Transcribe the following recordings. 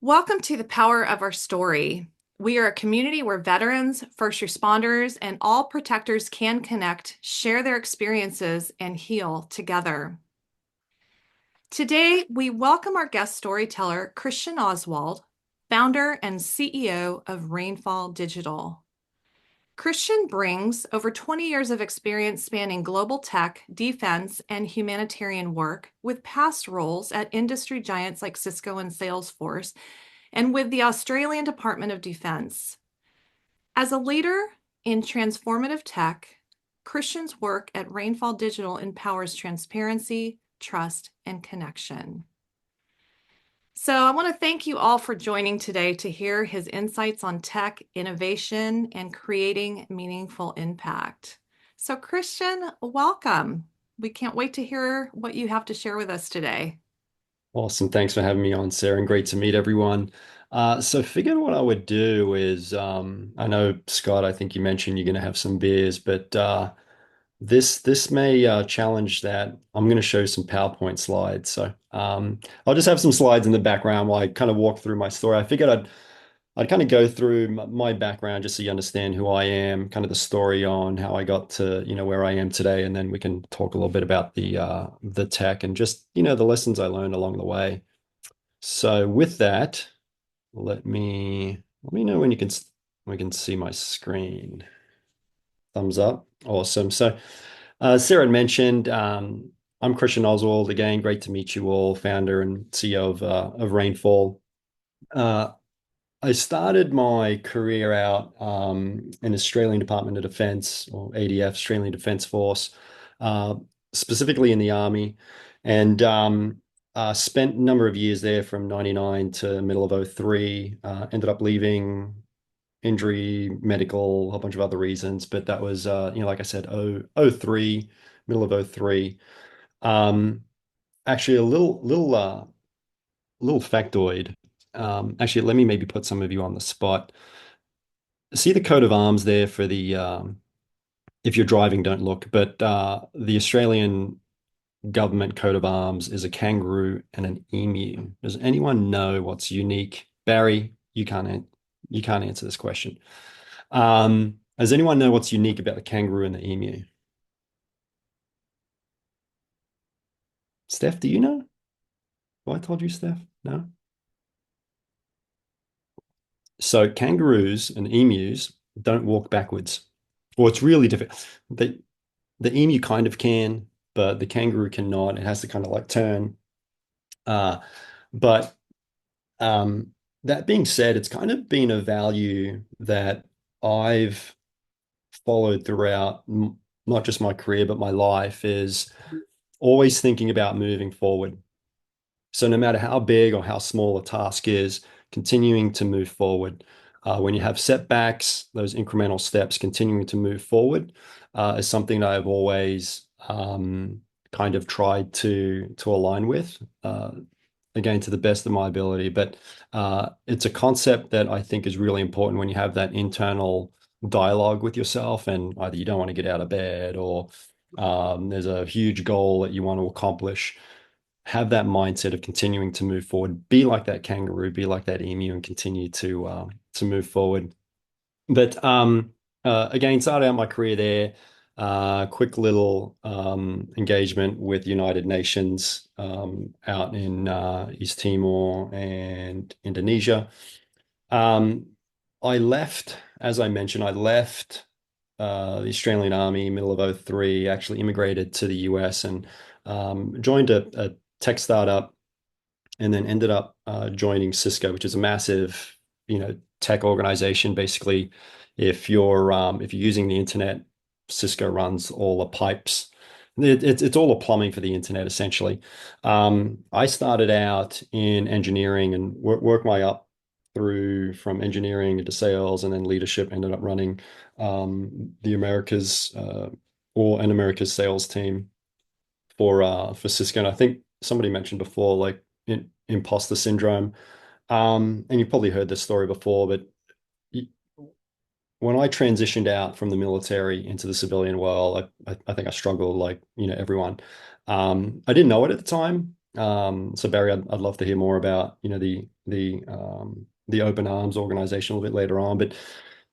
Welcome to the Power of Our Story. We are a community where veterans, first responders, and all protectors can connect, share their experiences, and heal together. Today, we welcome our guest storyteller, Christian Oswald, founder and CEO of Rainfall Digital. Christian brings over 20 years of experience spanning global tech, defense, and humanitarian work with past roles at industry giants like Cisco and Salesforce, and with the Australian Department of Defense. As a leader in transformative tech, Christian's work at Rainfall Digital empowers transparency, trust, and connection. So I want to thank you all for joining today to hear his insights on tech, innovation, and creating meaningful impact. So Christian, welcome. We can't wait to hear what you have to share with us today. Awesome. Thanks for having me on, Sarah, and great to meet everyone. So figured what I would do is, I know, Scott, I think you mentioned you're going to have some beers, but this may challenge that. I'm going to show some PowerPoint slides. So I'll just have some slides in the background while I kind of walk through my story. I figured I'd kind of go through my background just so you understand who I am, kind of the story on how I got to, where I am today, and then we can talk a little bit about the tech and just, the lessons I learned along the way. So with that, let me know when we can see my screen. Thumbs up. Awesome. So Sarah had mentioned I'm Christian Oswald. Again, great to meet you all, founder and CEO of Rainfall. Uh, I started my career out in Australian Department of Defence, or ADF, Australian Defence Force, uh, specifically in the Army, and spent a number of years there from 99 to middle of '03. Ended up leaving, injury, medical, a whole bunch of other reasons, but that was, like I said, '03, middle of '03. Um, Actually, a little factoid. Actually, let me maybe put some of you on the spot. See the coat of arms there for the if you're driving, don't look, but the Australian government coat of arms is a kangaroo and an emu. Does anyone know what's unique? Barry, you can't answer this question. Does anyone know what's unique about the kangaroo and the emu? Steph, do you know? Well, I told you, Steph. No? So kangaroos and emus don't walk backwards. Well, it's really difficult. The emu kind of can, but the kangaroo cannot. It has to kind of like turn. Uh, but that being said, it's kind of been a value that I've followed throughout not just my career, but my life is always thinking about moving forward. So no matter how big or how small a task is, continuing to move forward. When you have setbacks, those incremental steps, continuing to move forward is something that I've always kind of tried to align with, again, to the best of my ability. But it's a concept that I think is really important when you have that internal dialogue with yourself, and either you don't want to get out of bed or there's a huge goal that you want to accomplish. Have that mindset of continuing to move forward. Be like that kangaroo, be like that emu, and continue to move forward. But again, started out my career there. Quick little engagement with United Nations out in East Timor and Indonesia. Um, I left, as I mentioned, I left the Australian Army middle of '03, actually immigrated to the US and joined a tech startup, and then ended up joining Cisco, which is a massive, tech organization. Basically, if you're using the internet, Cisco runs all the pipes. It's all the plumbing for the internet, essentially. I started out in engineering and worked my up through from engineering into sales and then leadership. Ended up running the Americas or an Americas sales team for Cisco. And I think somebody mentioned before, like imposter syndrome. And you've probably heard this story before, but when I transitioned out from the military into the civilian world, I think I struggled like, everyone. I didn't know it at the time. So Barry, I'd love to hear more about, the Open Arms organization a little bit later on. But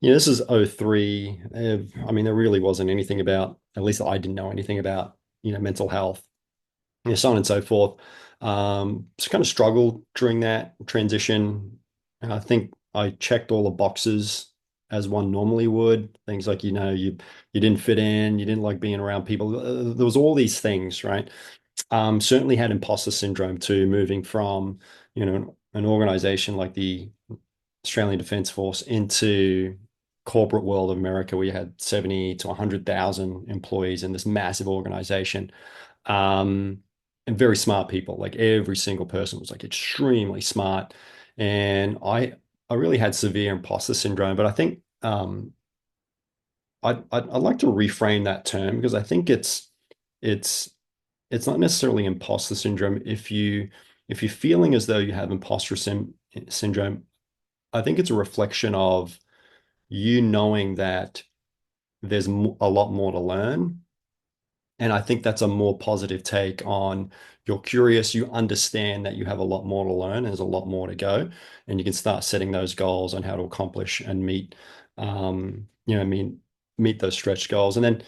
this is '03. I mean, there really wasn't anything about, at least I didn't know anything about, mental health, so on and so forth. So kind of struggled during that transition. And I think I checked all the boxes as one normally would. Things like, you didn't fit in, you didn't like being around people. There was all these things, right? Certainly had imposter syndrome too, moving from, an organization like the Australian Defence Force into corporate world of America, where you had 70 to 100,000 employees in this massive organization. Um, and very smart people. Like every single person was like extremely smart. And I really had severe imposter syndrome, but I think I'd like to reframe that term, because I think it's it's not necessarily imposter syndrome. If you're feeling as though you have syndrome, I think it's a reflection of you knowing that there's a lot more to learn. And I think that's a more positive take on, you're curious, you understand that you have a lot more to learn, there's a lot more to go, and you can start setting those goals on how to accomplish and meet, meet those stretch goals. And then,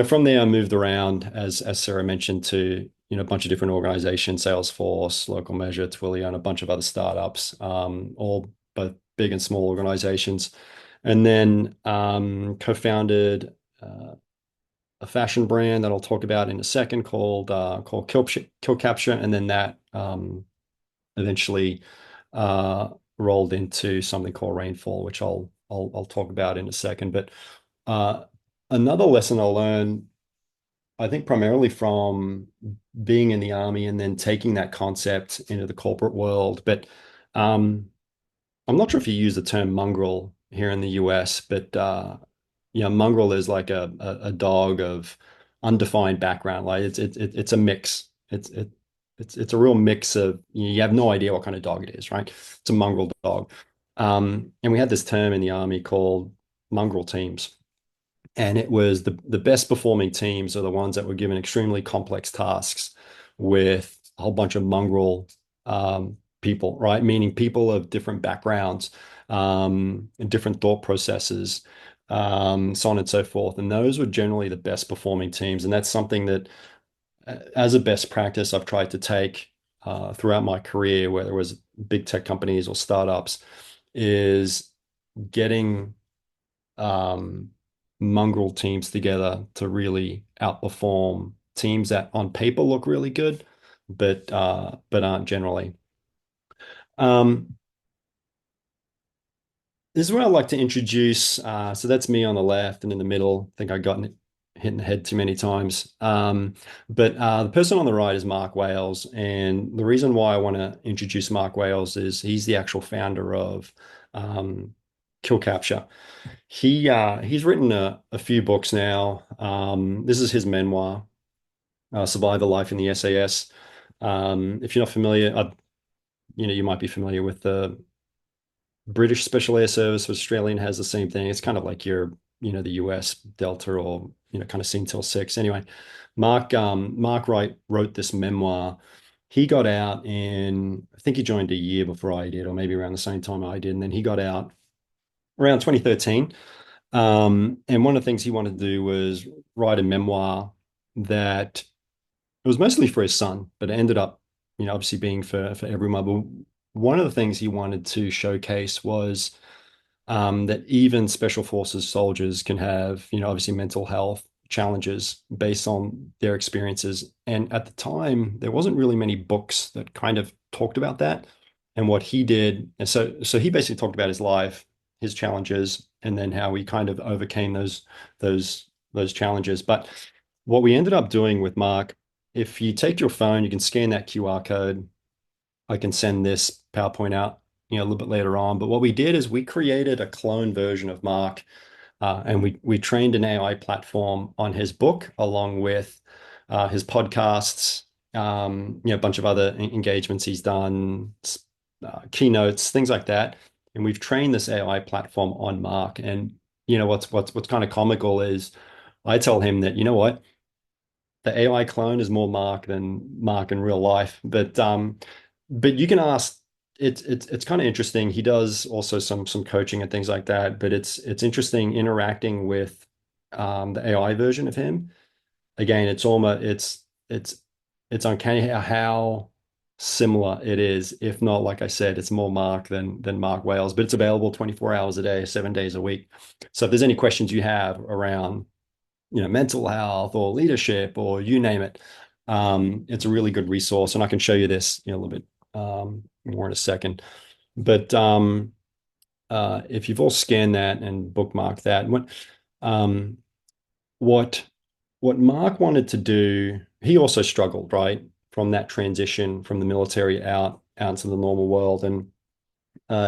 from there, I moved around, as Sarah mentioned, to, a bunch of different organizations, Salesforce, Local Measure, Twilio, and a bunch of other startups, all both big and small organizations. And then co-founded a fashion brand that I'll talk about in a second, called Kill Capture, and then that eventually uh, rolled into something called Rainfall, which I'll talk about in a second. But uh, another lesson I learned, I think, primarily from being in the army and then taking that concept into the corporate world. But um, I'm not sure if you use the term mongrel here in the US, but mongrel is like a dog of undefined background. Like it's a mix. It's a real mix of, you have no idea what kind of dog it is, right? It's a mongrel dog. And we had this term in the army called mongrel teams. And it was the best performing teams are the ones that were given extremely complex tasks with a whole bunch of mongrel people, right? Meaning people of different backgrounds, and different thought processes, so on and so forth. And those were generally the best performing teams. And that's something that, as a best practice, I've tried to take throughout my career, whether it was big tech companies or startups, is getting mongrel teams together to really outperform teams that on paper look really good, but aren't generally. Um, this is where I'd like to introduce. So that's me on the left, and in the middle, I think I got hit in the head too many times. But the person on the right is Mark Wales, and the reason why I want to introduce Mark Wales is he's the actual founder of um, Kill Capture. He's written a few books now. This is his memoir, Survive a Life in the SAS. If you're not familiar, you might be familiar with the British Special Air Service. Australian has the same thing. It's kind of like the US Delta, or kind of CINTEL 6. Anyway, Mark Wright wrote this memoir. He got out in, I think he joined a year before I did, or maybe around the same time I did, and then he got out around 2013. And one of the things he wanted to do was write a memoir that, it was mostly for his son, but it ended up, obviously being for everyone. But one of the things he wanted to showcase was that even special forces soldiers can have, obviously mental health challenges based on their experiences. And at the time, there wasn't really many books that kind of talked about that. And what he did, and so he basically talked about his life, his challenges, and then how he kind of overcame those challenges. But what we ended up doing with Mark, if you take your phone, you can scan that QR code. I can send this PowerPoint out, a little bit later on. But what we did is we created a clone version of Mark, and we trained an AI platform on his book, along with his podcasts, a bunch of other engagements he's done, keynotes, things like that. And we've trained this AI platform on Mark. And what's kind of comical is, I tell him that, you know what? the AI clone is more Mark than Mark in real life. But you can ask. It's kind of interesting. He does also some coaching and things like that. But it's interesting interacting with the AI version of him. Again, it's it's uncanny how similar it is. If not, like I said, it's more Mark than Mark Wales. But it's available 24 hours a day, 7 days a week. So if there's any questions you have around mental health or leadership or you name it. It's a really good resource, and I can show you this, a little bit more in a second. But if you've all scanned that and bookmarked that, um, what what Mark wanted to do, he also struggled, right, from that transition from the military out into the normal world, and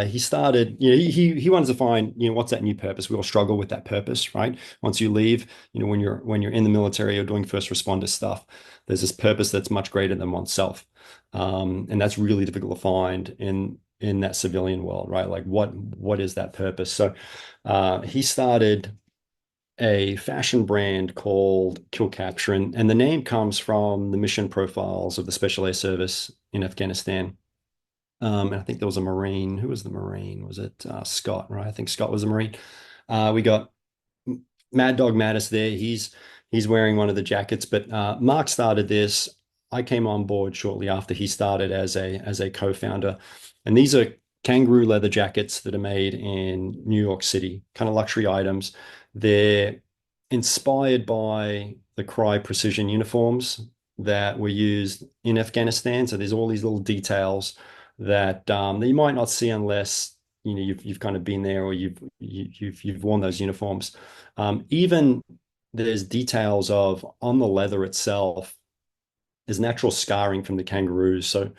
he started, he wanted to find, what's that new purpose? We all struggle with that purpose, right? Once you leave, when you're in the military or doing first responder stuff, there's this purpose that's much greater than oneself. And that's really difficult to find in that civilian world, right? Like what is that purpose? So he started a fashion brand called Kill Capture, and the name comes from the mission profiles of the Special Air Service in Afghanistan. And I think there was a Marine. Who was the Marine? Was it Scott, right? I think Scott was a Marine. We got Mad Dog Mattis there. He's wearing one of the jackets, but Mark started this. I came on board shortly after he started as a co-founder. And these are kangaroo leather jackets that are made in New York City, kind of luxury items. They're inspired by the Cry precision uniforms that were used in Afghanistan. So there's all these little details that you might not see unless you've kind of been there or you've worn those uniforms. Even there's details of on the leather itself. There's natural scarring from the kangaroos. So,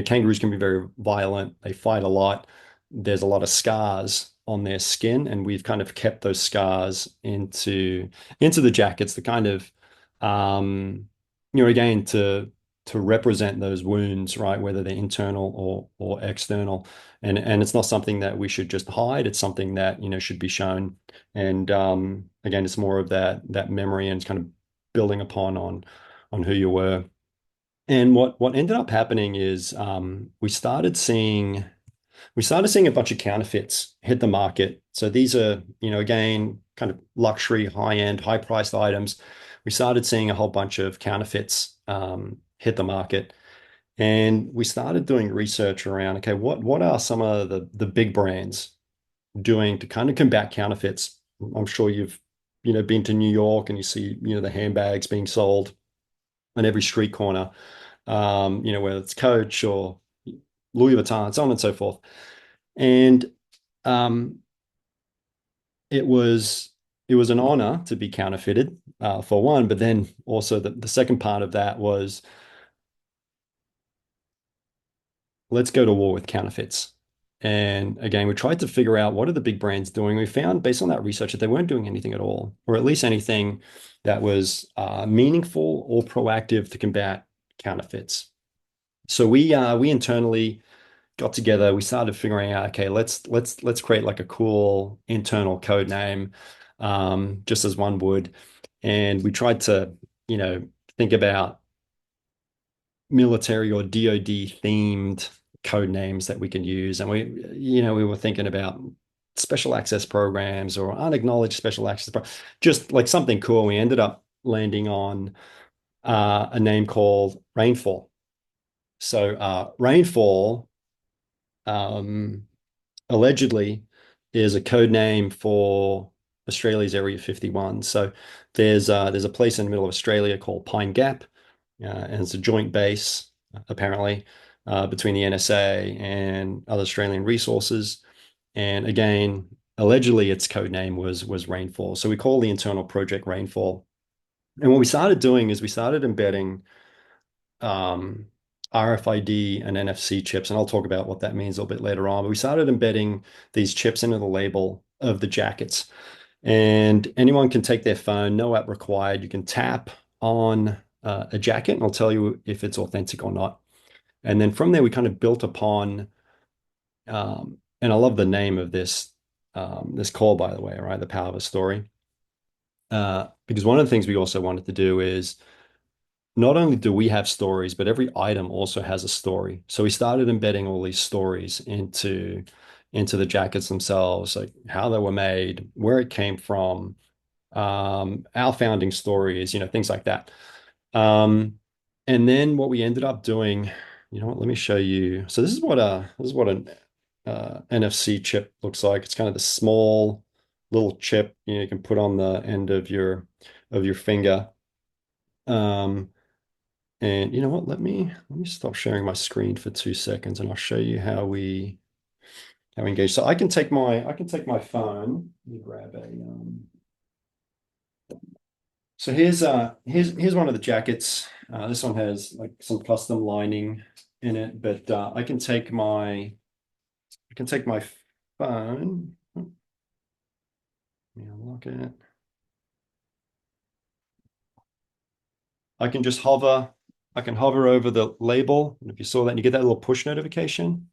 kangaroos can be very violent. They fight a lot. There's a lot of scars on their skin, and we've kind of kept those scars into the jackets to kind of again to represent those wounds, right? Whether they're internal or external. And it's not something that we should just hide. It's something that, should be shown. And again, it's more of that memory and it's kind of building upon on who you were. And what ended up happening is we started seeing a bunch of counterfeits hit the market. So these are, again, kind of luxury, high-end, high-priced items. We started seeing a whole bunch of counterfeits hit the market. And we started doing research around, okay, what are some of the big brands doing to kind of combat counterfeits? I'm sure you've, been to New York and you see, the handbags being sold on every street corner, whether it's Coach or Louis Vuitton, so on and so forth. And um, it was an honor to be counterfeited, for one, but then also the second part of that was let's go to war with counterfeits. And again, we tried to figure out what are the big brands doing. We found based on that research that they weren't doing anything at all, or at least anything that was meaningful or proactive to combat counterfeits. So we internally got together. We started figuring out, okay, let's create like a cool internal code name, just as one would. And we tried to, think about military or DoD themed code names that we can use. And we were thinking about special access programs or unacknowledged special access, just like something cool. We ended up landing on a name called Rainfall. So Rainfall um, allegedly is a code name for Australia's Area 51. So there's a place in the middle of Australia called Pine Gap, and it's a joint base apparently between the NSA and other Australian resources. And again, allegedly its code name was Rainfall. So we call the internal project Rainfall. And what we started doing is we started embedding um, RFID and NFC chips, and I'll talk about what that means a little bit later on. But we started embedding these chips into the label of the jackets, and anyone can take their phone, no app required. You can tap on a jacket, and I'll tell you if it's authentic or not. And then from there, we kind of built upon, and I love the name of this call, by the way, right? The power of a story. Because one of the things we also wanted to do is not only do we have stories, but every item also has a story. So we started embedding all these stories into the jackets themselves, like how they were made, where it came from, our founding stories, things like that. Um, and then what we ended up doing, you know what, let me show you. So this is what an NFC chip looks like. It's kind of the small little chip, you can put on the end of your finger. Um, and you know what? Let me stop sharing my screen for 2 seconds, and I'll show you how we engage. So I can take my phone. Let me grab a So here's one of the jackets. This one has like some custom lining in it, but I can take my phone. Let me unlock it. I can just hover. I can hover over the label, and if you saw that, and you get that little push notification.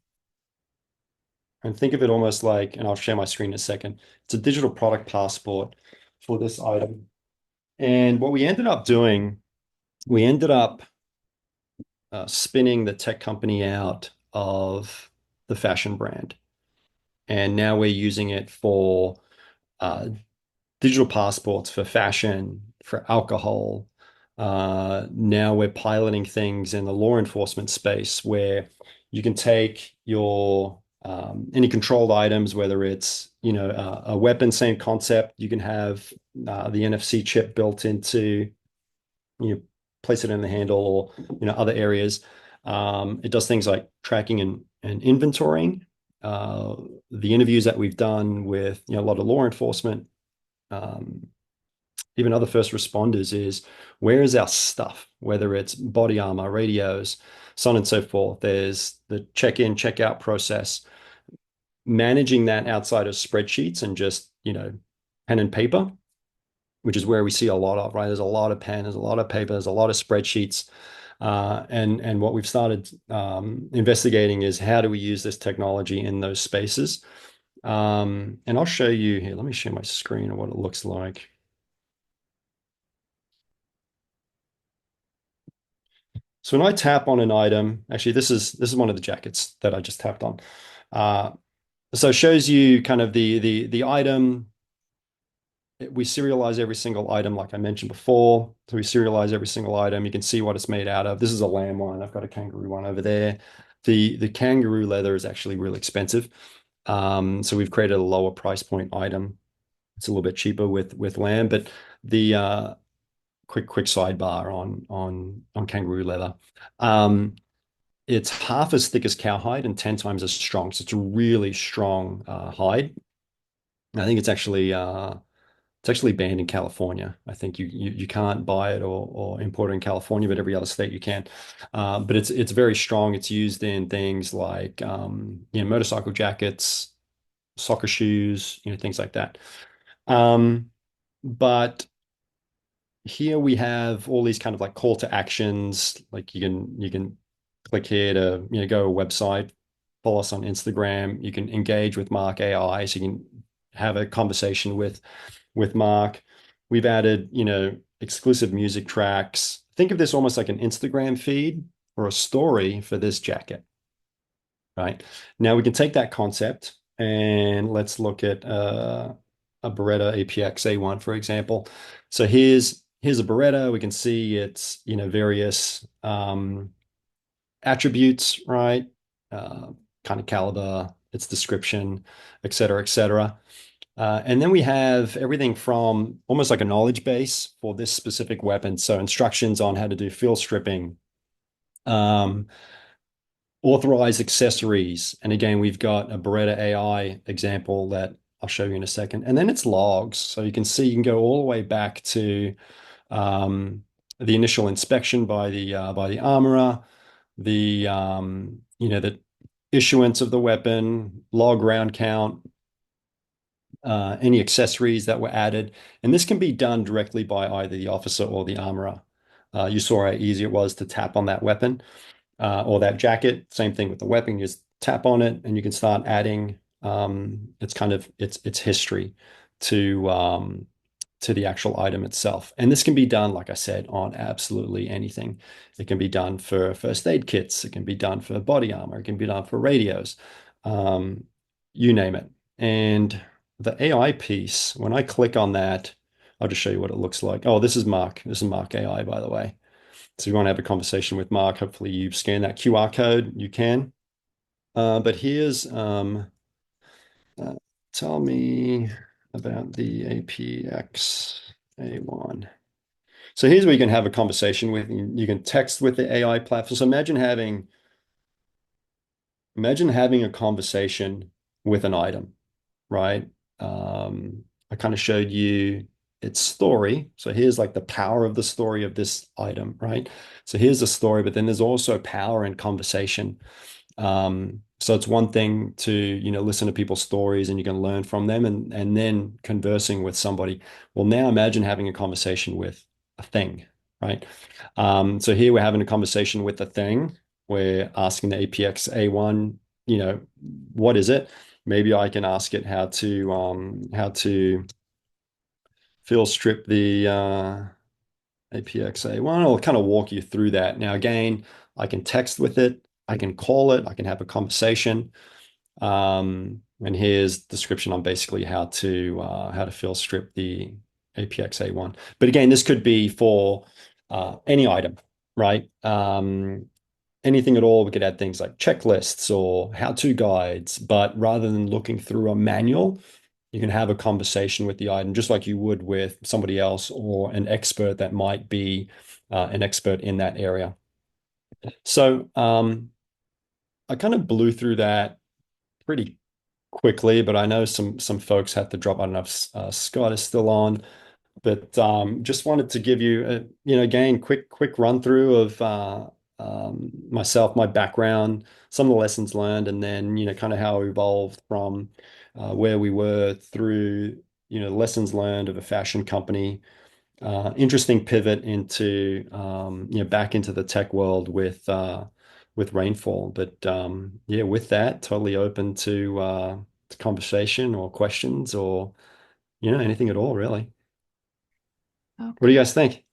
And think of it almost like, and I'll share my screen in a second. It's a digital product passport for this item. And what we ended up doing, we ended up spinning the tech company out of the fashion brand. And now we're using it for uh, digital passports for fashion, for alcohol. Now we're piloting things in the law enforcement space where you can take your any controlled items, whether it's a weapon, same concept. You can have the NFC chip built into you place it in the handle or other areas. It does things like tracking and inventorying. Uh, the interviews that we've done with a lot of law enforcement, um, even other first responders, is where is our stuff, whether it's body armor, radios, so on and so forth. There's the check-in, check-out process, managing that outside of spreadsheets and just, pen and paper, which is where we see a lot of, right? There's a lot of pen, there's a lot of paper, there's a lot of spreadsheets. And what we've started investigating is how do we use this technology in those spaces? And I'll show you here. Let me share my screen of what it looks like. So when I tap on an item, actually, this is one of the jackets that I just tapped on. Uh, so it shows you kind of the item. We serialize every single item, like I mentioned before. So we serialize every single item. You can see what it's made out of. This is a lamb one. I've got a kangaroo one over there. The kangaroo leather is actually really expensive. So we've created a lower price point item. It's a little bit cheaper with lamb, but the quick sidebar on kangaroo leather. Um, it's half as thick as cowhide and 10 times as strong. So it's a really strong hide. I think it's actually banned in California. I think you can't buy it or import it in California, but every other state you can. But it's very strong. It's used in things like motorcycle jackets, soccer shoes, things like that. Um, but here we have all these kind of like call to actions. Like you can click here to go to a website, follow us on Instagram. You can engage with Mark AI, so you can have a conversation with Mark. We've added, exclusive music tracks. Think of this almost like an Instagram feed or a story for this jacket, right? Now we can take that concept and let's look at a Beretta APX A1, for example. So here's a Beretta. We can see its, various attributes, right? Uh, Kind of caliber, its description, et cetera, et cetera. And then we have everything from almost like a knowledge base for this specific weapon. So instructions on how to do field stripping, um, authorized accessories. And again, we've got a Beretta AI example that I'll show you in a second. And then it's logs. So you can go all the way back to the initial inspection by the armorer, the issuance of the weapon, log round count, any accessories that were added. And this can be done directly by either the officer or the armorer. You saw how easy it was to tap on that weapon or that jacket. Same thing with the weapon. You just tap on it and you can start adding its history to to the actual item itself. And this can be done, like I said, on absolutely anything. It can be done for first aid kits. It can be done for body armor. It can be done for radios, um, you name it. And the AI piece, when I click on that, I'll just show you what it looks like. Oh, this is Mark. This is Mark AI, by the way. So if you want to have a conversation with Mark, hopefully you scan that QR code. You can. But here's uh, tell me about the APX A1. So here's where you can have a conversation with, you can text with the AI platform. So imagine having a conversation with an item, right? I kind of showed you its story. So here's like the power of the story of this item, right? So here's the story, but then there's also power in conversation. So it's one thing to, listen to people's stories and you can learn from them and then conversing with somebody. Well, now imagine having a conversation with a thing, right? So here we're having a conversation with a thing. We're asking the APX A1, what is it? Maybe I can ask it how to fill strip the APX A1. I'll kind of walk you through that. Now, again, I can text with it, I can call it, I can have a conversation. And here's description on basically how to fill strip the APX A1. But again, this could be for any item, right? Anything at all. We could add things like checklists or how-to guides, but rather than looking through a manual, you can have a conversation with the item just like you would with somebody else or an expert that might be an expert in that area. So I kind of blew through that pretty quickly, but I know some folks had to drop. I don't know if Scott is still on, but just wanted to give you again quick run through of myself, my background, some of the lessons learned, and then kind of how I evolved from where we were through lessons learned of a fashion company. Interesting pivot into back into the tech world with Rainfall. But yeah, with that, totally open to conversation or questions or anything at all, really. What do you Okay. guys think?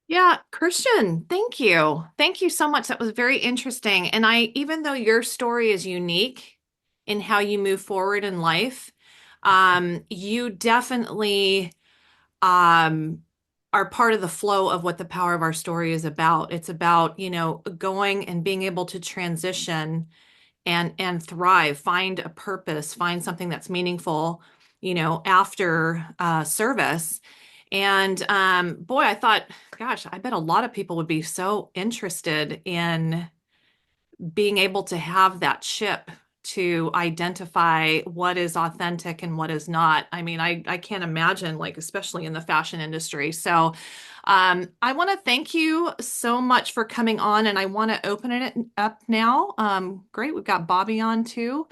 Yeah, Christian, thank you. Thank you so much. That was very interesting. And even though your story is unique in how you move forward in life, you definitely um, are part of the flow of what the power of our story is about. It's about, going and being able to transition and thrive, find a purpose, find something that's meaningful, after service. And boy, I thought, gosh, I bet a lot of people would be so interested in being able to have that chip to identify what is authentic and what is not. I mean, I can't imagine, like, especially in the fashion industry. So I want to thank you so much for coming on, and I want to open it up now. Great, we've got Bobby on too.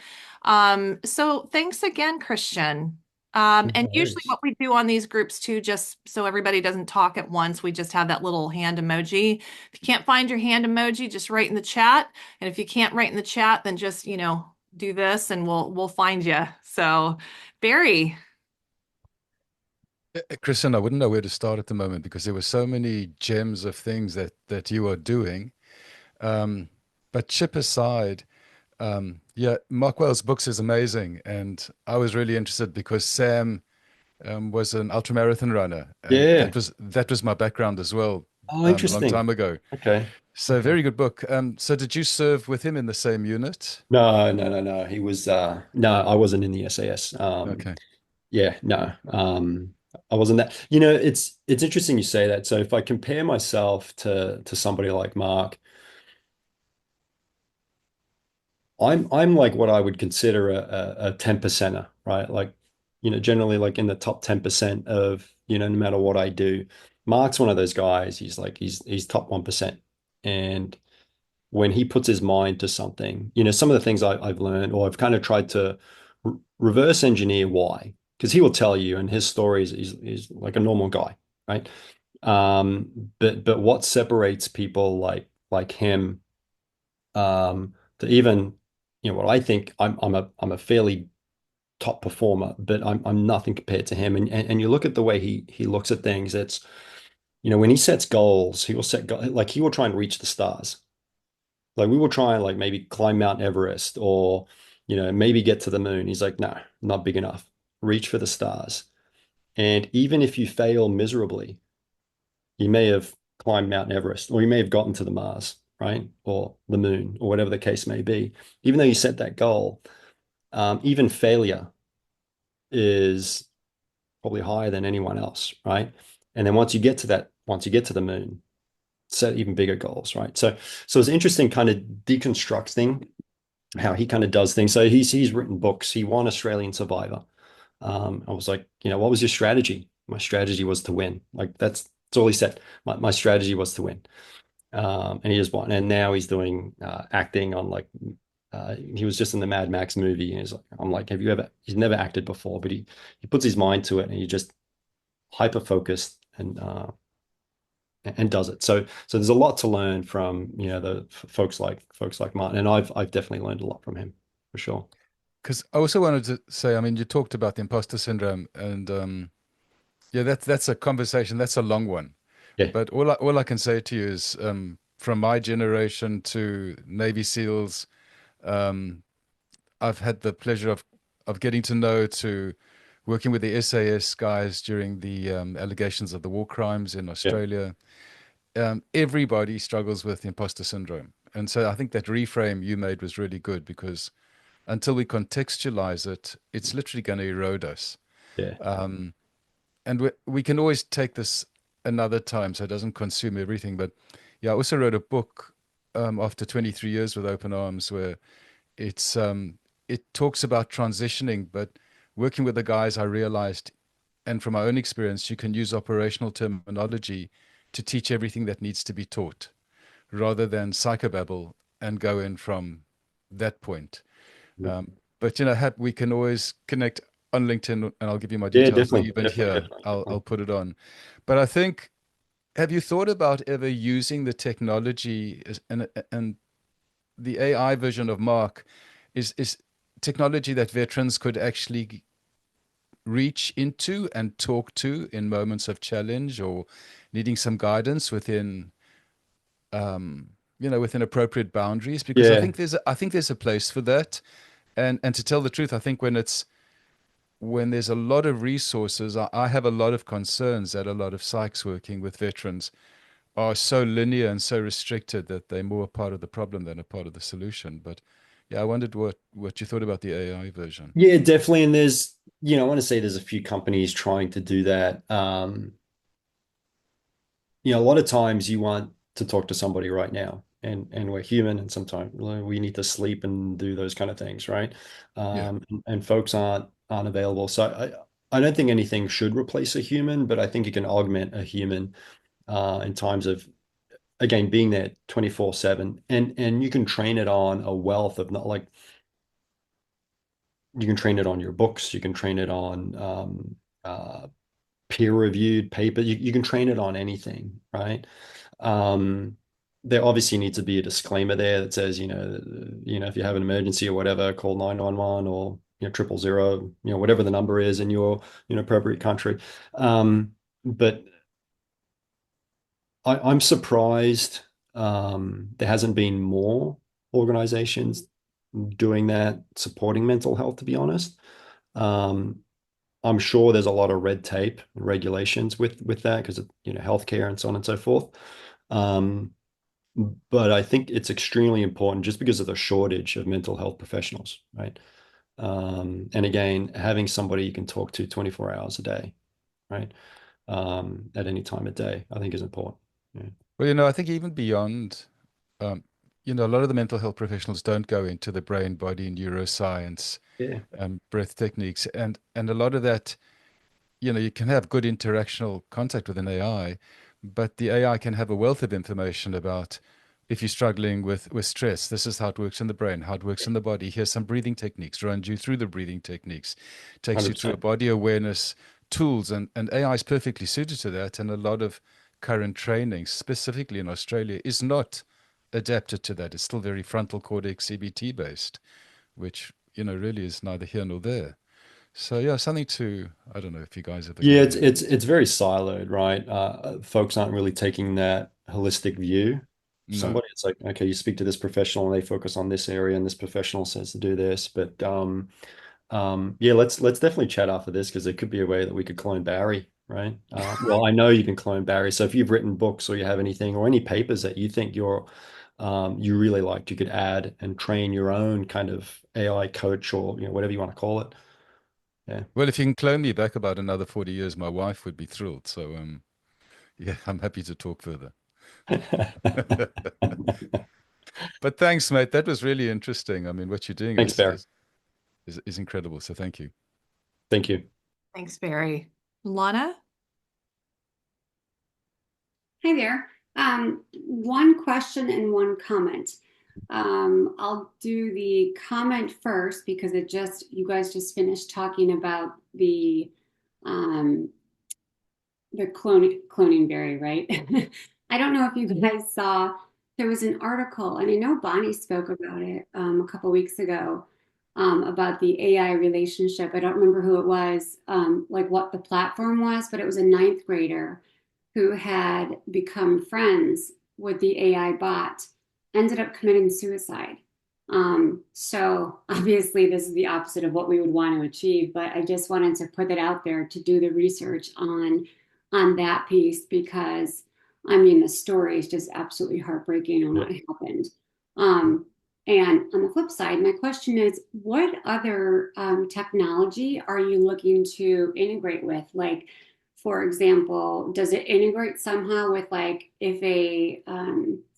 So thanks again, Christian. No And usually worries. what we do on these groups too, just so everybody doesn't talk at once, we just have that little hand emoji. If you can't find your hand emoji, just write in the chat. And if you can't write in the chat, then just, do this and we'll find you. So, Barry. Christian, I wouldn't know where to start at the moment because there were so many gems of things that you are doing. Um, but chip aside, yeah, Mark Well's books is amazing, and I was really interested because Sam was an ultramarathon runner, and Yeah. that was my background as well, Oh, a long interesting. time ago. Okay. So Okay. very good book. So did you serve with him in the same unit? No, no, no, no. He was no, I wasn't in the SAS. Okay. Yeah, no. I wasn't that. It's interesting you say that. So if I compare myself to somebody like Mark, I'm like what I would consider a 10 percenter, right? Like, generally like in the top 10% of, no matter what I do. Mark's one of those guys, he's top 1%. And when he puts his mind to something, some of the things I've learned or I've kind of tried to reverse engineer why, because he will tell you in his stories he's like a normal guy, right? But what separates people like him to even what I think I'm a fairly top performer, but I'm nothing compared to him. And you look at the way he looks at things, it's, when he sets goals, he will set like he will try and reach the stars. Like we will try and like maybe climb Mount Everest or, maybe get to the moon. He's like, no, not big enough. Reach for the stars. And even if you fail miserably, you may have climbed Mount Everest or you may have gotten to the Mars, right? Or the moon or whatever the case may be. Even though you set that goal, even failure is probably higher than anyone else, right? And then once you get to the moon, set even bigger goals, right? So it's interesting kind of deconstructing how he kind of does things. So he's written books. He won Australian Survivor. I was like, what was your strategy? My strategy was to win. Like that's all he said. My strategy was to win. And he just won. And now he's doing acting on like he was just in the Mad Max movie. And I'm like, he's never acted before, but he puts his mind to it and he just hyper focused and does it. So there's a lot to learn from, the folks like Martin. And I've definitely learned a lot from him for sure. Because I also wanted to say, I mean, you talked about the imposter syndrome, and yeah, that's a conversation. That's a long one. Yeah, But all I can say to you is, from my generation to Navy SEALs, um, I've had the pleasure of getting to know, to working with the SAS guys during the allegations of the war crimes in yeah, Australia. Everybody struggles with imposter syndrome, and so I think that reframe you made was really good, because until we contextualize it, it's literally going to erode us. yeah, Um, and we can always take this another time so it doesn't consume everything. But yeah, I also wrote a book after 23 years with Open Arms, where it's it talks about transitioning, but working with the guys, I realized, and from my own experience, you can use operational terminology to teach everything that needs to be taught, rather than psychobabble and go in from that point. But we can always connect on LinkedIn, and I'll give you my yeah, details, or definitely, even definitely, here, definitely, I'll definitely. put it on. But I think, have you thought about ever using the technology and the AI version of Mark is technology that veterans could actually reach into and talk to in moments of challenge, or needing some guidance within appropriate boundaries? Because Yeah, I think there's a place for that. And to tell the truth, I think when there's a lot of resources, I have a lot of concerns that a lot of psychs working with veterans are so linear and so restricted that they're more a part of the problem than a part of the solution. But yeah, I wondered what you thought about the AI version. yeah, definitely. And there's, I want to say there's a few companies trying to do that. A lot of times you want to talk to somebody right now, and we're human, and sometimes we need to sleep and do those kind of things, right? Yeah. And folks aren't available. So I don't think anything should replace a human, but I think it can augment a human in times of, again, being there 24/7, and you can train it on a wealth of, not like, you can train it on your books, you can train it on peer-reviewed paper, you can train it on anything, right? Um, there obviously needs to be a disclaimer there that says, if you have an emergency or whatever, call 911 or 000, whatever the number is in your appropriate country. But I'm surprised there hasn't been more organizations doing that, supporting mental health, to be honest. Um, I'm sure there's a lot of red tape and regulations with that because of, healthcare and so on and so forth. Um, but I think it's extremely important just because of the shortage of mental health professionals, right? And again, having somebody you can talk to 24 hours a day, right? At any time of day, I think is important. Yeah. Well, I think even beyond, um, a lot of the mental health professionals don't go into the brain, body, neuroscience, Yeah. breath techniques, and a lot of that, you can have good interactional contact with an AI, but the AI can have a wealth of information about, if you're struggling with stress, this is how it works in the brain, how it works in the body. Here's some breathing techniques, runs you through the breathing techniques, takes you through a 100%. body awareness tools, and AI is perfectly suited to that. And a lot of current training, specifically in Australia, is not adapted to that. It's still very frontal cortex CBT based, which, really is neither here nor there. So yeah, something to, I don't know if you guys have Yeah, agreed it's with. it's it's very siloed, right? Folks aren't really taking that holistic view. No. Somebody, it's like, okay, you speak to this professional and they focus on this area, and this professional says to do this. But yeah, let's definitely chat after this because there could be a way that we could clone Barry, right? Well, I know you can clone Barry. So if you've written books or you have anything or any papers that you think you really liked, you could add and train your own kind of AI coach or whatever you want to call it. Yeah. Well, if you can clone me back about another 40 years, my wife would be thrilled. So yeah, I'm happy to talk further. But thanks, mate. That was really interesting. I mean, what you're doing Thanks, Barry. is incredible. So thank you. Thank you. Thanks, Barry. Lana? Hi there. One question and one comment. I'll do the comment first because you guys just finished talking about um, the cloning berry, right? I don't know if you guys saw, there was an article, and I know Bonnie spoke about it a couple weeks ago, about the AI relationship. I don't remember who it was, like what the platform was, but it was a ninth grader who had become friends with the AI bot, ended up committing suicide. So obviously this is the opposite of what we would want to achieve, but I just wanted to put that out there to do the research on that piece because I mean the story is just absolutely heartbreaking on Yeah. what happened. Um, and on the flip side, my question is, what other technology are you looking to integrate with? Like, for example, does it integrate somehow with like if a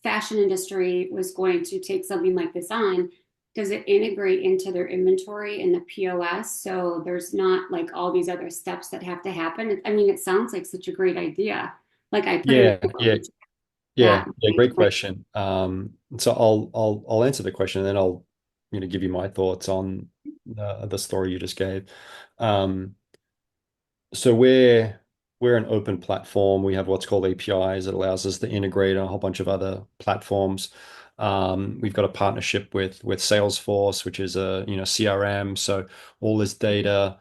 fashion industry was going to take something like this on, does it integrate into their inventory in the POS so there's not like all these other steps that have to happen? I mean, it sounds like such a great idea. Like I put in Yeah, yeah, yeah, that yeah. Great question. So I'll answer the question and then I'll give you my thoughts on the story you just gave. Um, so we're an open platform. We have what's called APIs that allows us to integrate a whole bunch of other platforms. We've got a partnership with Salesforce, which is a CRM. So all this data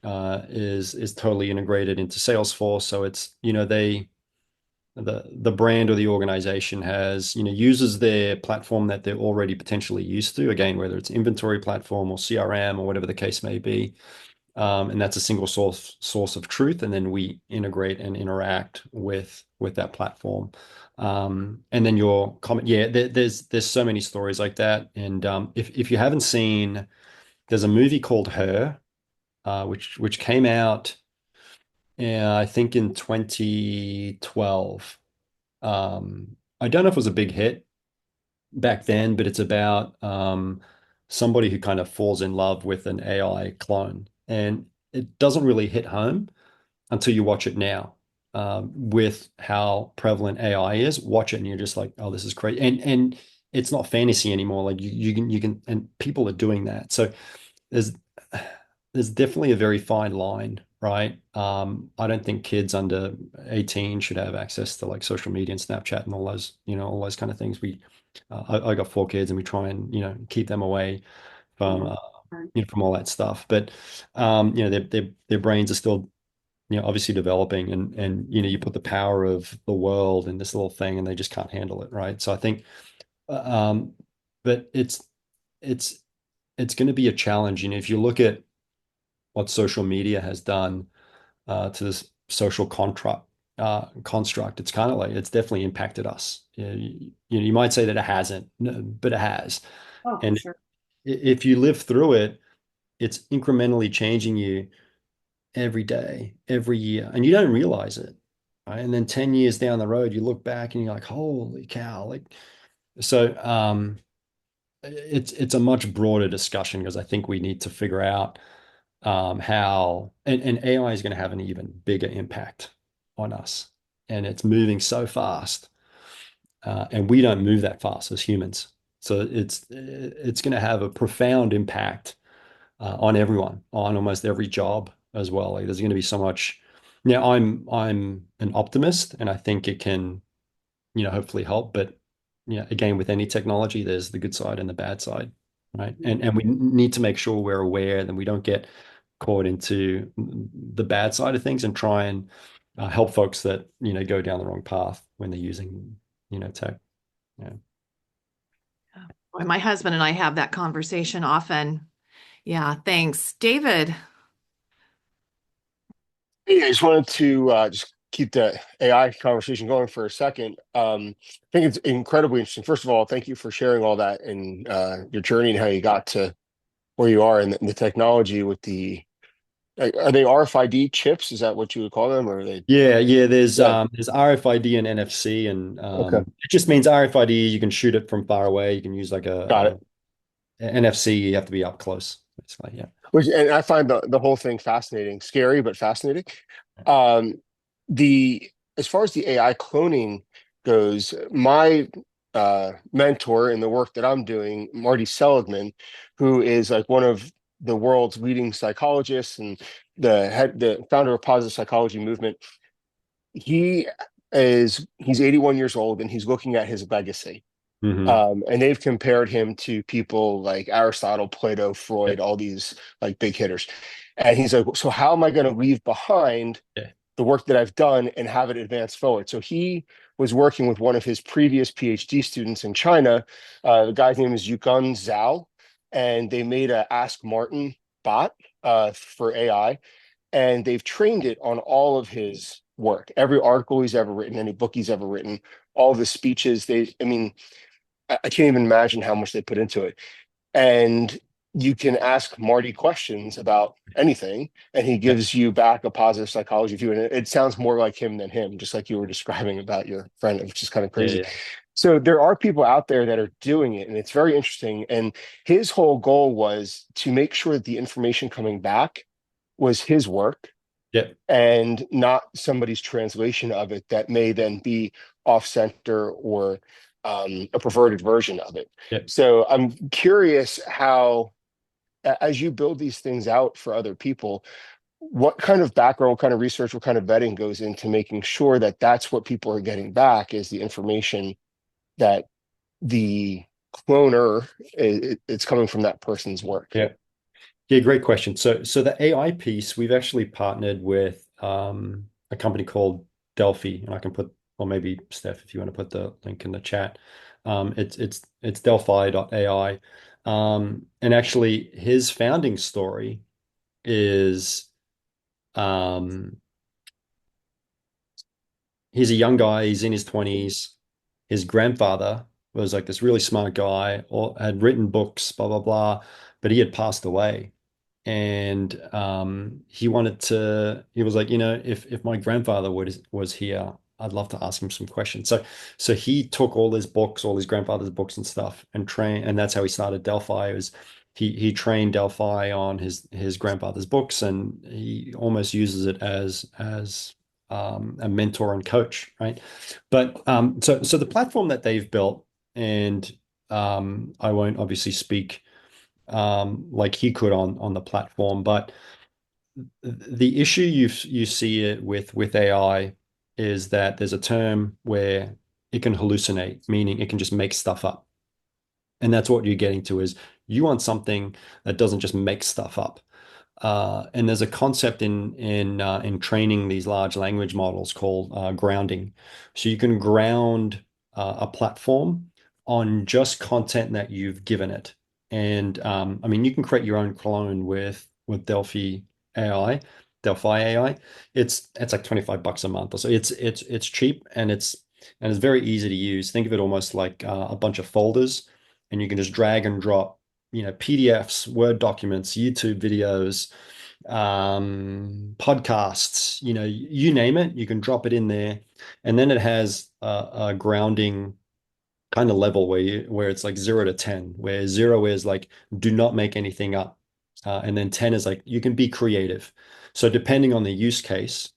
is totally integrated into Salesforce. So it's the brand or the organization has uses their platform that they're already potentially used to, again, whether it's inventory platform or CRM or whatever the case may be. And that's a single source of truth, and then we integrate and interact with that platform. And then your comment, yeah, there's so many stories like that. And if you haven't seen, there's a movie called Her, which came out, I think in 2012. I don't know if it was a big hit back then, but it's about somebody who kind of falls in love with an AI clone. And it doesn't really hit home until you watch it now. With how prevalent AI is, watch it and you're just like, oh, this is crazy. And it's not fantasy anymore. Like you can, and people are doing that. So there's there's definitely a very fine line, right? I don't think kids under 18 should have access to like social media and Snapchat and all those kind of things. I got 4 kids and we try and keep them away from from all that stuff. But their brains are still obviously developing, and you put the power of the world in this little thing and they just can't handle it, right? So I think, um, but it's it's going to be a challenge. If you look at what social media has done to this social construct, it's kind of like it's definitely impacted us. You might say that it hasn't, no, but it has. Oh, for And sure. if you live through it, it's incrementally changing you every day, every year, and you don't realize it. Right? And then 10 years down the road, you look back and you're like, holy cow. So it's a much broader discussion because I think we need to figure out how and AI is going to have an even bigger impact on us. And it's moving so fast. And we don't move that fast as humans. So it's going to have a profound impact on everyone, on almost every job as well. Like there's going to be so much. Now I'm an optimist, and I think it can, hopefully help. But again, with any technology, there's the good side and the bad side, right? And we need to make sure we're aware that we don't get caught into the bad side of things and try and help folks that, go down the wrong path when they're using, tech. Yeah. Boy, my husband and I have that conversation often. Yeah, thanks. David. Hey, I just wanted to just keep the AI conversation going for a second. I think it's incredibly interesting. First of all, thank you for sharing all that and your journey and how you got to where you are in the technology with are they RFID chips? Is that what you would call them, or are they? Yeah. There's Yeah, there's RFID and NFC, and okay, it just means RFID you can shoot it from far away. You can use like got it. NFC, you have to be up close, basically. Yeah. And I find the whole thing fascinating, scary but fascinating. Um, the As far as the AI cloning goes, my mentor in the work that I'm doing, Marty Seligman, who is like one of the world's leading psychologists and the founder of positive psychology movement, he's 81 years old and he's looking at his legacy. Hmm. And they've compared him to people like Aristotle, Plato, Yeah. Freud, all these like big hitters. And he's like, so how am I going to leave behind Yeah. the work that I've done and have it advance forward? So he was working with one of his previous PhD students in China. The guy's name is Yukun Zhao, and they made a Ask Martin bot for AI, and they've trained it on all of his work, every article he's ever written, any book he's ever written, all of his speeches. I mean, I can't even imagine how much they put into it. And you can ask Marty questions about anything, and he Yeah. gives you back a positive psychology view. And it sounds more like him than him, just like you were describing about your friend, which is kind of Yeah. crazy. Yeah. So there are people out there that are doing it, and it's very interesting. And his whole goal was to make sure that the information coming back was his work Yeah. and not somebody's translation of it that may then be off center or a perverted version of it. Yeah. So I'm curious how, as you build these things out for other people, what kind of background, what kind of research, what kind of vetting goes into making sure that that's what people are getting back is the information that the cloner, it's coming from that person's work. Yeah. Yeah, great question. So the AI piece, we've actually partnered with a company called Delphi, and I can put, or maybe Steph, if you want to put the link in the chat. It's Delphi.ai. And actually his founding story is um he's a young guy, he's in his 20s. His grandfather was like this really smart guy, or had written books, blah, blah, blah, but he had passed away. And he was like, if my grandfather was here, I'd love to ask him some questions. So he took all his books, all his grandfather's books and stuff, and trained, and that's how he started Delphi. It was he trained Delphi on his grandfather's books, and he almost uses it as a mentor and coach, right? But so the platform that they've built, and I won't obviously speak like he could on the platform. But the issue you see it with AI is that there's a term where it can hallucinate, meaning it can just make stuff up. And that's what you're getting to is you want something that doesn't just make stuff up. And there's a concept in training these large language models called grounding. So you can ground a platform on just content that you've given it. And I mean, you can create your own clone with AI, Delphi AI. It's like $25 a month or so. It's cheap, and it's very easy to use. Think of it almost like a bunch of folders, and you can just drag and drop PDFs, Word documents, YouTube videos, podcasts, you name it, you can drop it in there. And then it has a grounding kind of level where it's like 0 to 10, where 0 is like, do not make anything up. And then 10 is like, you can be creative. So depending on the use case,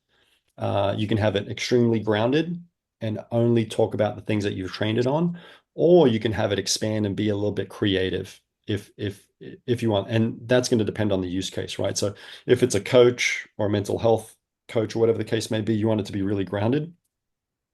you can have it extremely grounded and only talk about the things that you've trained it on, or you can have it expand and be a little bit creative if you want. And that's going to depend on the use case, right? So if it's a coach or a mental health coach or whatever the case may be, you want it to be really grounded.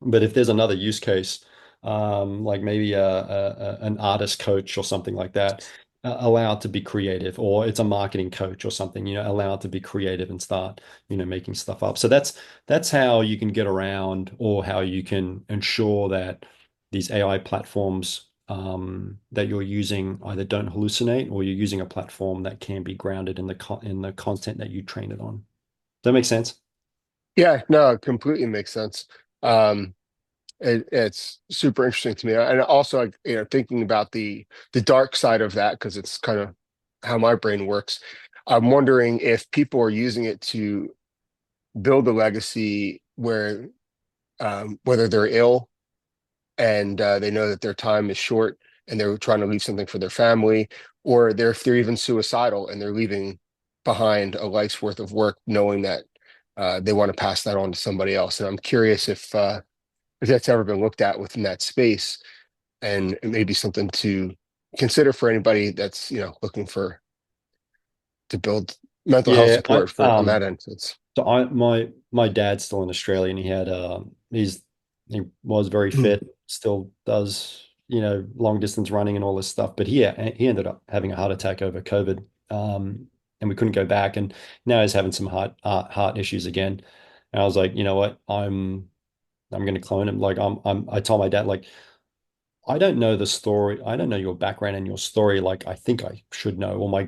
But if there's another use case, like maybe an artist coach or something like that, allow it to be creative, or it's a marketing coach or something, allow it to be creative and start, making stuff up. So that's how you can get around, or how you can ensure that these AI platforms that you're using either don't hallucinate, or you're using a platform that can be grounded in the content that you train it on. Does that make sense? Yeah, no, it completely makes sense. Um, it's super interesting to me, and also, like, thinking about the dark side of that, because it's kind of how my brain works. I'm wondering if people are using it to build a legacy where, whether they're ill and they know that their time is short and they're trying to leave something for their family, or if they're even suicidal and they're leaving behind a life's worth of work, knowing that they want to pass that on to somebody else. And I'm curious if that's ever been looked at within that space, and it may be something to consider for anybody that's looking to build mental health Yeah, support for on that end. It's so my dad's still in Australia, and he was very fit, still does, long distance running and all this stuff. But he ended up having a heart attack over COVID. And we couldn't go back, and now he's having some heart issues again. And I was like, you know what? I'm gonna clone him. Like I told my dad, like, I don't know the story. I don't know your background and your story. Like, I think I should know, or my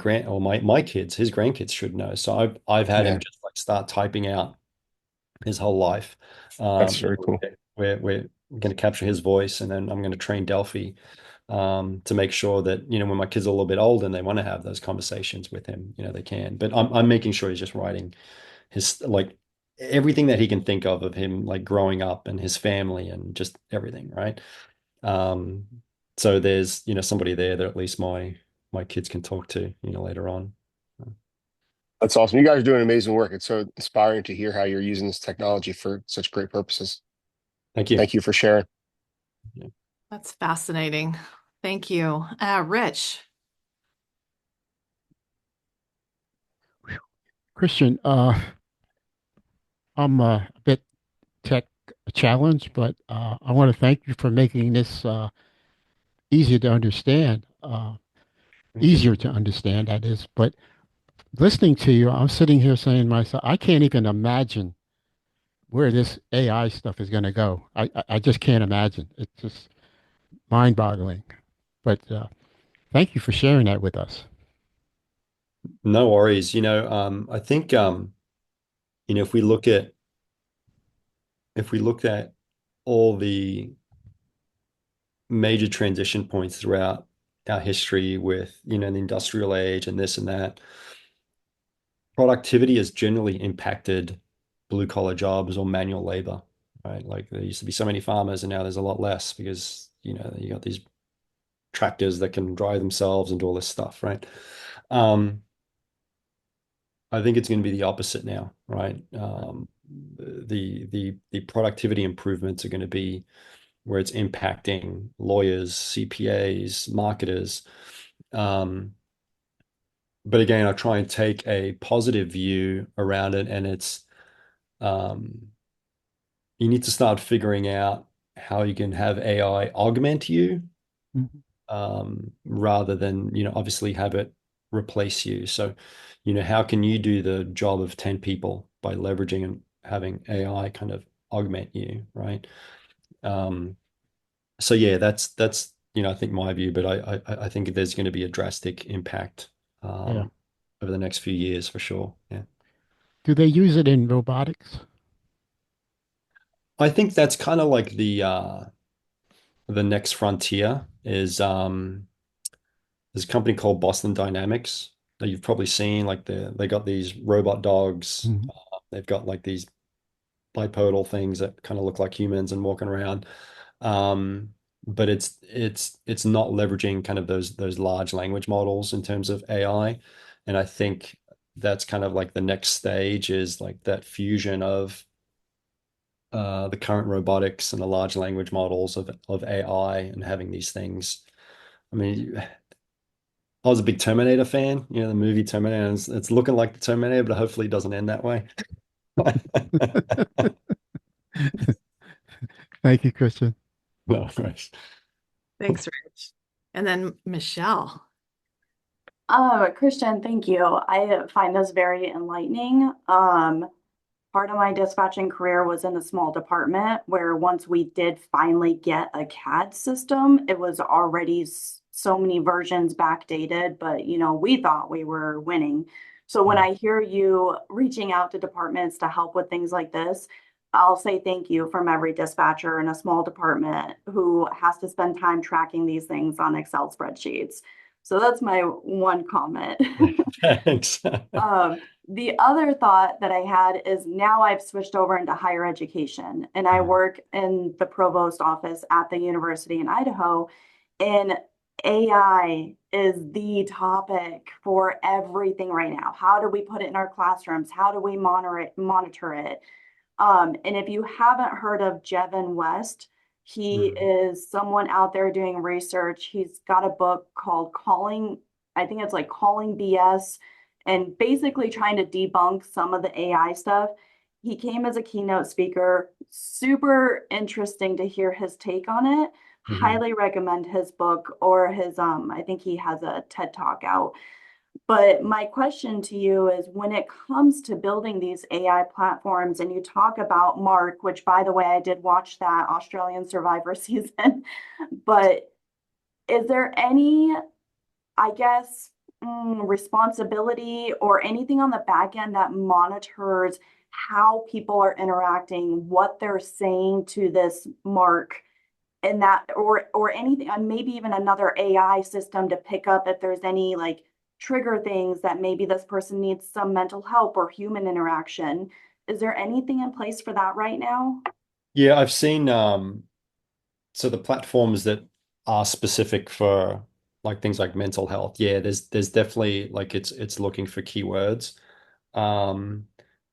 kids, his grandkids should know. So I've had him yeah, just like start typing out his whole life. that's And very cool. we're going to capture his voice, and then I'm going to train Delphi to make sure that, when my kids are a little bit older and they want to have those conversations with him, they can. But I'm making sure he's just writing his, like, everything that he can think of him, like, growing up and his family and just everything, right? Um, so there's, somebody there that at least my kids can talk to, later on. That's awesome. You guys are doing amazing work. It's so inspiring to hear how you're using this technology for such great purposes. Thank you. Thank you for sharing. Yeah. That's fascinating. Thank you. Rich. Christian, I'm a bit tech challenged, but I want to thank you for making this easier to understand, Thank you. easier to understand, that is. But listening to you, I'm sitting here saying to myself, I can't even imagine where this AI stuff is going to go. I just can't imagine. It's just mind-boggling. But thank you for sharing that with us. No worries. I think if we look at all the major transition points throughout our history with, the industrial age and this and that, productivity has generally impacted blue collar jobs or manual labor, right? Like, there used to be so many farmers, and now there's a lot less because, you got these tractors that can drive themselves and do all this stuff, right? Um, I think it's going to be the opposite now, right? The productivity improvements are going to be where it's impacting lawyers, CPAs, marketers. Um, but again, I try and take a positive view around it, and it's um, you need to start figuring out how you can have AI augment you, Mhm. rather than, obviously have it replace you. So, how can you do the job of 10 people by leveraging and having AI kind of augment you, right? Um, so yeah, that's I think my view, but I think there's going to be a drastic impact Yeah. over the next few years for sure. Yeah. Do they use it in robotics? I think that's kind of like the next frontier is there's a company called Boston Dynamics that you've probably seen. Like, they got these robot dogs. Mhm. They've got like these bipedal things that kind of look like humans and walking around. Um, but it's not leveraging kind of those large language models in terms of AI. And I think that's kind of like the next stage, is like that fusion of the current robotics and the large language models of AI, and having these things. I mean, I was a big Terminator fan, the movie Terminator. And it's looking like the Terminator, but hopefully it doesn't end that way. Thank you, Christian. No, worries. Thanks, Rich. And then Michelle. Christian, thank you. I find this very enlightening. Part of my dispatching career was in a small department where once we did finally get a CAD system, it was already so many versions backdated, but we thought we were winning. So when I hear you reaching out to departments to help with things like this, I'll say thank you from every dispatcher in a small department who has to spend time tracking these things on Excel spreadsheets. So that's my one comment. Thanks. The other thought that I had is now I've switched over into higher education and I work in the provost office at the university in Idaho. And AI is the topic for everything right now. How do we put it in our classrooms? How do we monitor it? And if you haven't heard of Jevin West, he is someone out there doing research. He's got a book called Calling, I think it's like Calling BS, and basically trying to debunk some of the AI stuff. He came as a keynote speaker. Super interesting to hear his take on it. Highly recommend his book or his I think he has a TED Talk out. But my question to you is when it comes to building these AI platforms, and you talk about Mark, which by the way, I did watch that Australian Survivor season, but is there any, I guess, responsibility or anything on the back end that monitors how people are interacting, what they're saying to this Mark, and that or anything, and maybe even another AI system to pick up if there's any like trigger things that maybe this person needs some mental help or human interaction. Is there anything in place for that right now? Yeah, I've seen so the platforms that are specific for like things like mental health. Yeah, there's definitely like it's looking for keywords. Um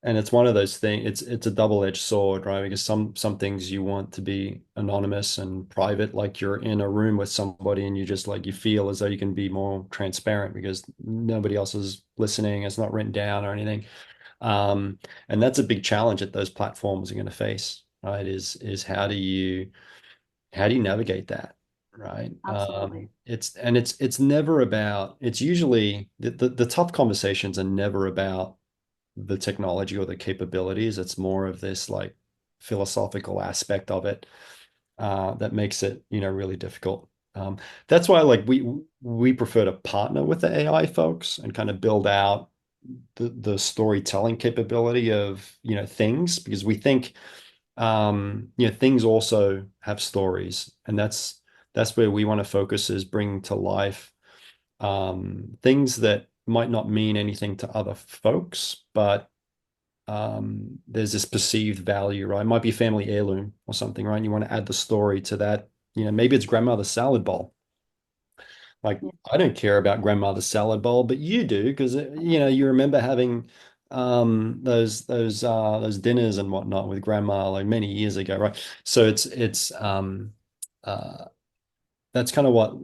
and it's one of those things, it's a double-edged sword, right? Because some things you want to be anonymous and private, like you're in a room with somebody and you just like you feel as though you can be more transparent because nobody else is listening, it's not written down or anything. And that's a big challenge that those platforms are going to face, right? Is how do you navigate that, right? Absolutely. It's never about, it's usually the tough conversations are never about the technology or the capabilities. It's more of this like philosophical aspect of it that makes it, really difficult. That's why like we prefer to partner with the AI folks and kind of build out the storytelling capability of, things because we think things also have stories, and that's where we want to focus is bring to life things that might not mean anything to other folks, but there's this perceived value, right? It might be a family heirloom or something, right? And you want to add the story to that. Maybe it's grandmother's salad bowl. Like, Yeah. I don't care about grandmother's salad bowl, but you do because you remember having those dinners and whatnot with grandma like many years ago, right? So it's uh that's kind of what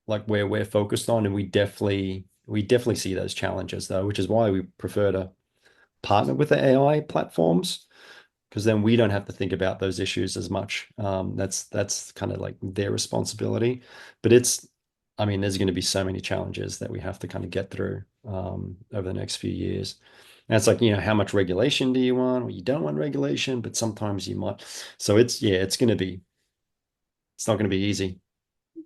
like where we're focused on, and we definitely see those challenges though, which is why we prefer to partner with the AI platforms because then we don't have to think about those issues as much. That's kind of like their responsibility. But I mean, there's going to be so many challenges that we have to kind of get through over the next few years. And it's like, how much regulation do you want? Well, you don't want regulation, but sometimes you might. So it's not going to be easy.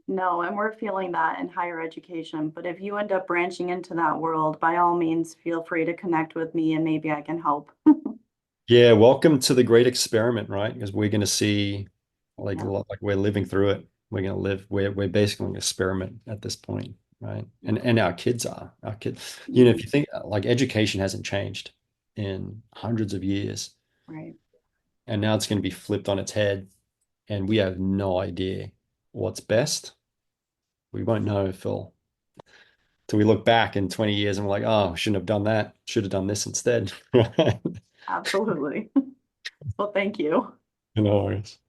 No, and we're feeling that in higher education. But if you end up branching into that world, by all means, feel free to connect with me and maybe I can help. Yeah, welcome to the great experiment, right? Because we're going to see, Yeah. like we're living through it. We're going to live. We're basically an experiment at this point, right? And our kids. If Mhm. you think like education hasn't changed in hundreds of years, Right. and now it's going to be flipped on its head, and we have no idea what's best. We won't know, Phil, till we look back in 20 years and we're like, oh, shouldn't have done that. Should have done this instead. Right? Absolutely. Well, thank you. No worries.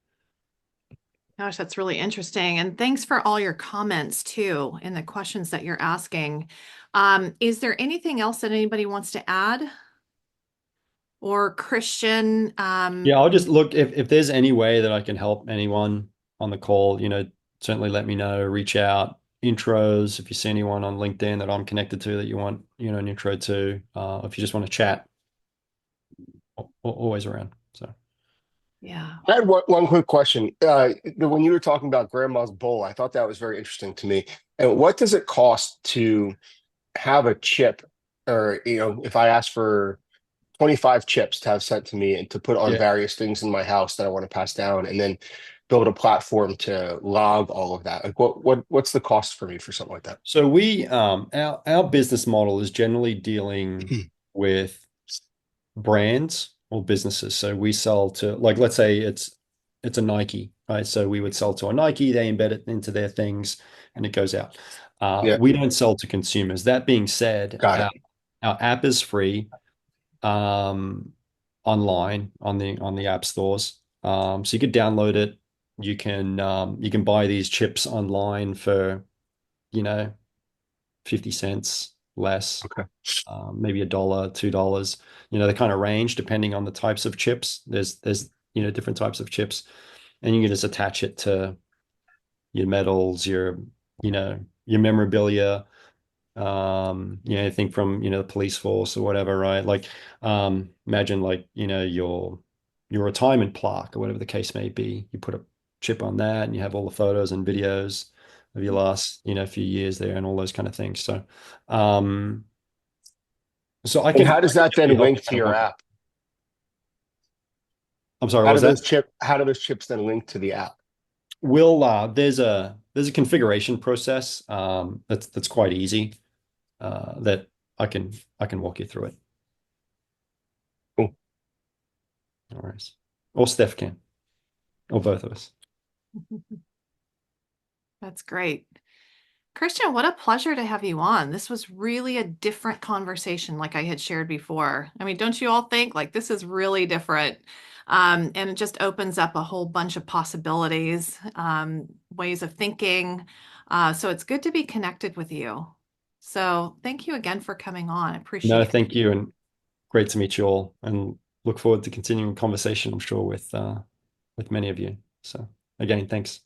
Gosh, that's really interesting. And thanks for all your comments too and the questions that you're asking. Is there anything else that anybody wants to add? Or Christian, Yeah, I'll just look if there's any way that I can help anyone on the call, certainly let me know, reach out. intros. If you see anyone on LinkedIn that I'm connected to that you want, an intro to, if you just want to chat, always around. So Yeah. I had one quick question. When you were talking about grandma's bowl, I thought that was very interesting to me. And what does it cost to have a chip, or if I ask for 25 chips to have sent to me and to put on yeah. various things in my house that I want to pass down, and then build a platform to log all of that? Like what's the cost for me for something like that? So our business model is generally dealing with brands or businesses. So we sell to, like, let's say it's a Nike, right? So we would sell to a Nike, they embed it into their things and it goes out. Yeah, We don't sell to consumers. That being said, got it. our app is free um, online on the app stores. So you could download it. You can buy these chips online for, you know, 50 cents less, Okay. maybe $1, $2. They kind of range depending on the types of chips. There's different types of chips, and you can just attach it to your medals, your memorabilia, anything from, the police force or whatever, right? Like, imagine like, your retirement plaque or whatever the case may be. You put a chip on that and you have all the photos and videos of your last, few years there and all those kind of things. Um, so And how I does can that definitely then help link you to kind of your walk. app? I'm sorry, what was that? How do those chips then link to the app? There's a configuration process that's quite easy that I can walk you through it. Cool. All right. Or Steph can, or both of us. That's great. Christian, what a pleasure to have you on. This was really a different conversation, like I had shared before. I mean, don't you all think like this is really different? And it just opens up a whole bunch of possibilities, ways of thinking. So it's good to be connected with you. So thank you again for coming on. I No, appreciate it. thank you, and great to meet you all, and look forward to continuing conversation, I'm sure, with many of you. So again, thanks.